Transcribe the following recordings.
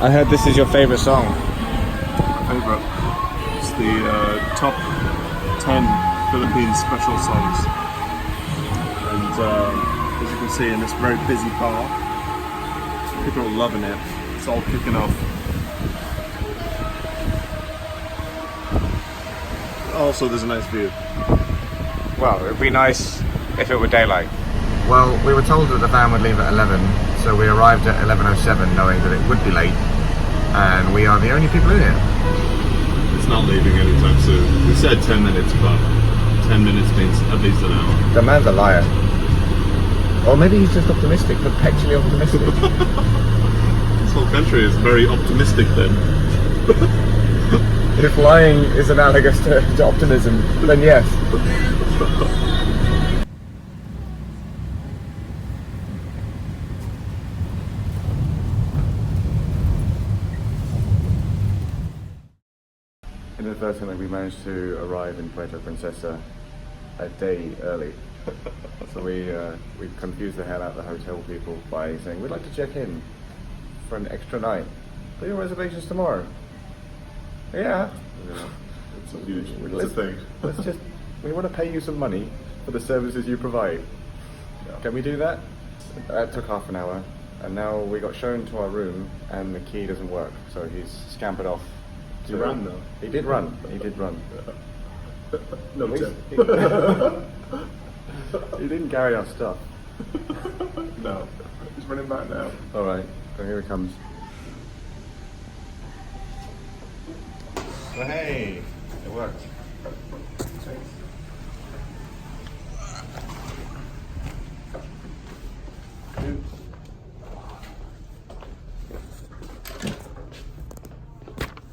I heard this is your favourite song. Favourite. It's the top 10 Philippines special songs. And as you can see in this very busy bar, people are loving it. It's all kicking off. Also, there's a nice view. Well, it would be nice if it were daylight. Well, we were told that the van would leave at 11, so we arrived at 11:07 knowing that it would be late, and we are the only people in here. It's not leaving anytime soon. We said 10 minutes, but 10 minutes means at least an hour. The man's a liar. Or maybe he's just optimistic, perpetually optimistic. This whole country is very optimistic then. If lying is analogous to optimism, then yes. Inadvertently, we managed to arrive in Puerto Princesa a day early. So we confused the hell out of the hotel people by saying, we'd like to check in for an extra night. Are your reservations tomorrow? Yeah. It's a huge thing. We want to pay you some money for the services you provide. Yeah. Can we do that? That took half an hour, and now we got shown to our room, and the key doesn't work, so he's scampered off. He ran though. He did run. He did run. No tip. He didn't carry our stuff. No. He's running back now. All right. So here it comes. Well, hey, it worked.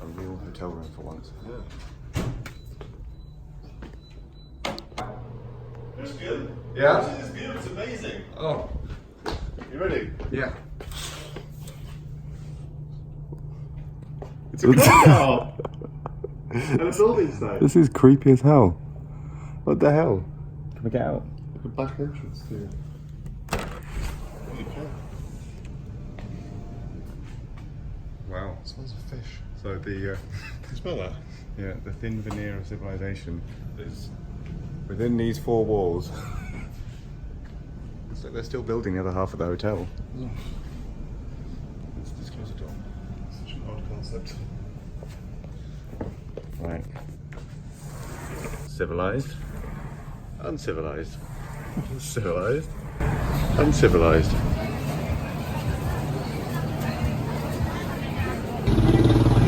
A real hotel room for once. Yeah. It's good. Yeah? This is good. It's amazing. Oh. You ready? Yeah. It's a car. And a building site. This is creepy as hell. What the hell? Can we get out? Like a back entrance to you. You can. Wow. It smells of fish. So the Can you smell that? yeah, the thin veneer of civilization is within these four walls. It's like they're still building the other half of the hotel. Let's just close the door. Such an odd concept. Right. Civilized. Uncivilized. Civilized. Uncivilized.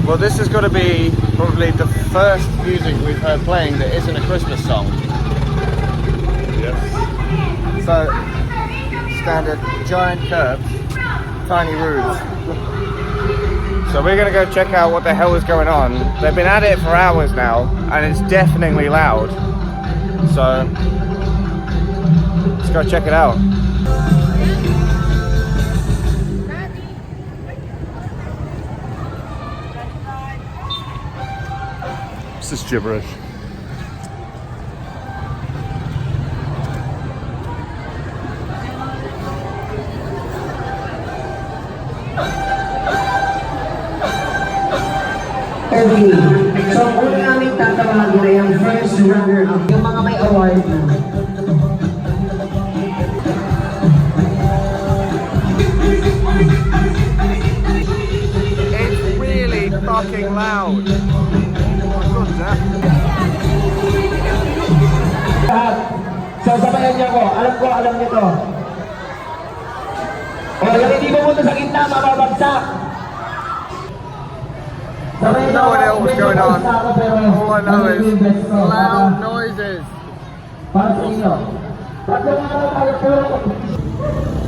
Well, this has got to be probably the first music we've heard playing that isn't a Christmas song. Yes. So, standard giant curbs, tiny roofs. So we're gonna go check out what the hell is going on. They've been at it for hours now, and it's deafeningly loud. So, let's go check it out. This is gibberish. Okay, so ang una namin tatawagin ay ang first runner-up, yung mga may award na. It's really fucking loud. What's that? So sabayan niyo ko, alam niyo to. O, yung hindi pumunta sa gitna, mababagsak. No idea what's going on. All I know is loud noises.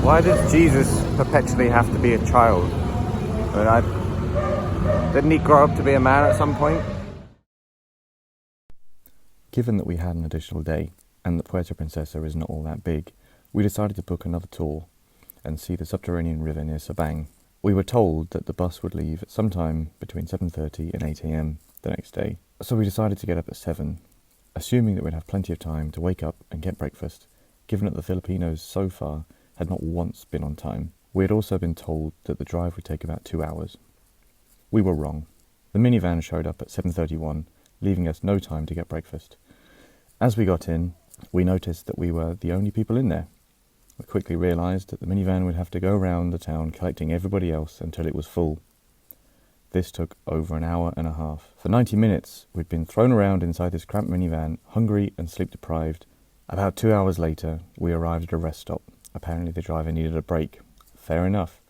Why does Jesus perpetually have to be a child? Didn't he grow up to be a man at some point? Given that we had an additional day and that Puerto Princesa is not all that big, we decided to book another tour and see the subterranean river near Sabang. We were told that the bus would leave sometime between 7:30 and 8 AM the next day, so we decided to get up at 7, assuming that we'd have plenty of time to wake up and get breakfast given that the Filipinos so far had not once been on time. We had also been told that the drive would take about 2 hours. We were wrong. The minivan showed up at 7:31, leaving us no time to get breakfast. As we got in, we noticed that we were the only people in there. We quickly realised that the minivan would have to go around the town collecting everybody else until it was full. This took over an hour and a half. For 90 minutes, we'd been thrown around inside this cramped minivan, hungry and sleep-deprived. About 2 hours later, we arrived at a rest stop. Apparently the driver needed a break. Fair enough.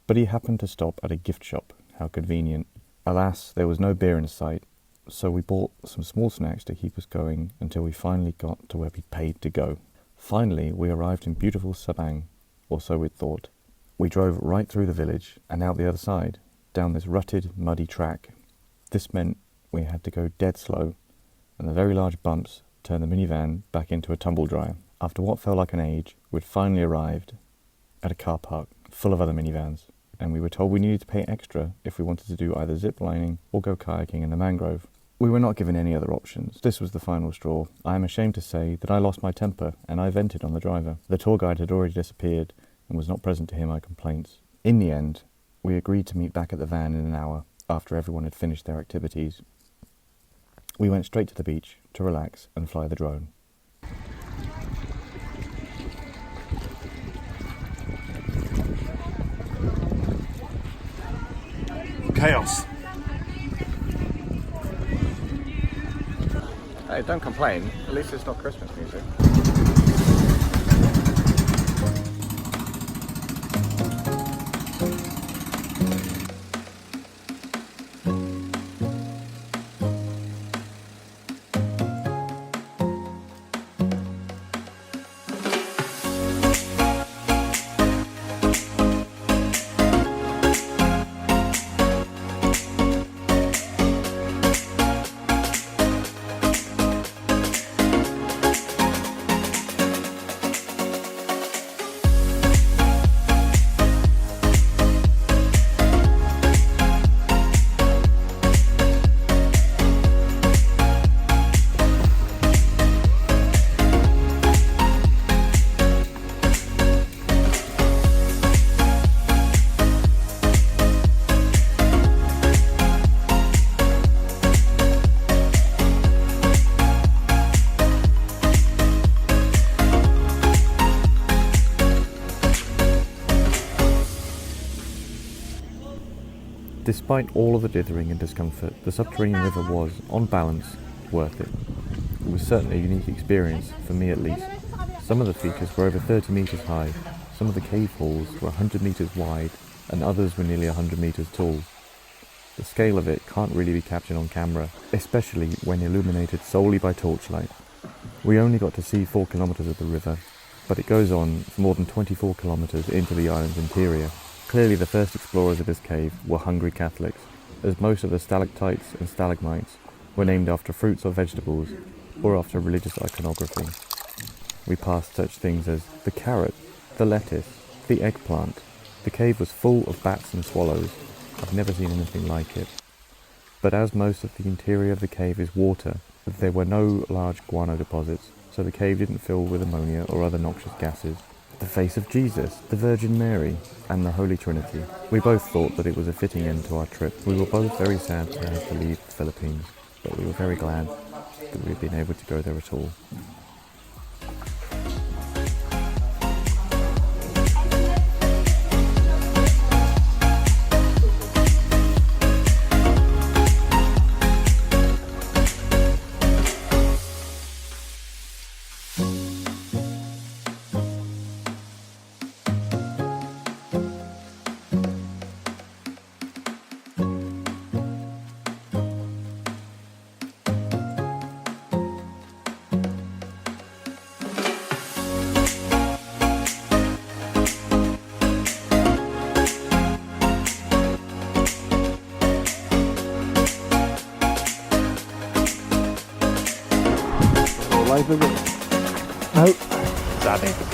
But he happened to stop at a gift shop. How convenient. Alas, there was no beer in sight, so we bought some small snacks to keep us going until we finally got to where we paid to go. Finally, we arrived in beautiful Sabang, or so we'd thought. We drove right through the village and out the other side, down this rutted, muddy track. This meant we had to go dead slow, and the very large bumps turned the minivan back into a tumble dryer. After what felt like an age, we'd finally arrived at a car park full of other minivans, and we were told we needed to pay extra if we wanted to do either zip lining or go kayaking in the mangrove. We were not given any other options. This was the final straw. I am ashamed to say that I lost my temper and I vented on the driver. The tour guide had already disappeared and was not present to hear my complaints. In the end, we agreed to meet back at the van in an hour after everyone had finished their activities. We went straight to the beach to relax and fly the drone. Chaos. Hey, don't complain. At least it's not Christmas music. Despite all of the dithering and discomfort, the subterranean river was, on balance, worth it. It was certainly a unique experience, for me at least. Some of the features were over 30 metres high, some of the cave halls were 100 metres wide, and others were nearly 100 metres tall. The scale of it can't really be captured on camera, especially when illuminated solely by torchlight. We only got to see 4 kilometres of the river, but it goes on for more than 24 kilometres into the island's interior. Clearly the first explorers of this cave were hungry Catholics, as most of the stalactites and stalagmites were named after fruits or vegetables, or after religious iconography. We passed such things as the carrot, the lettuce, the eggplant. The cave was full of bats and swallows. I've never seen anything like it. But as most of the interior of the cave is water, there were no large guano deposits, so the cave didn't fill with ammonia or other noxious gases. The face of Jesus, the Virgin Mary, and the Holy Trinity. We both thought that it was a fitting end to our trip. We were both very sad to have to leave the Philippines, but we were very glad that we'd been able to go there at all. Live, is it? Zaddy.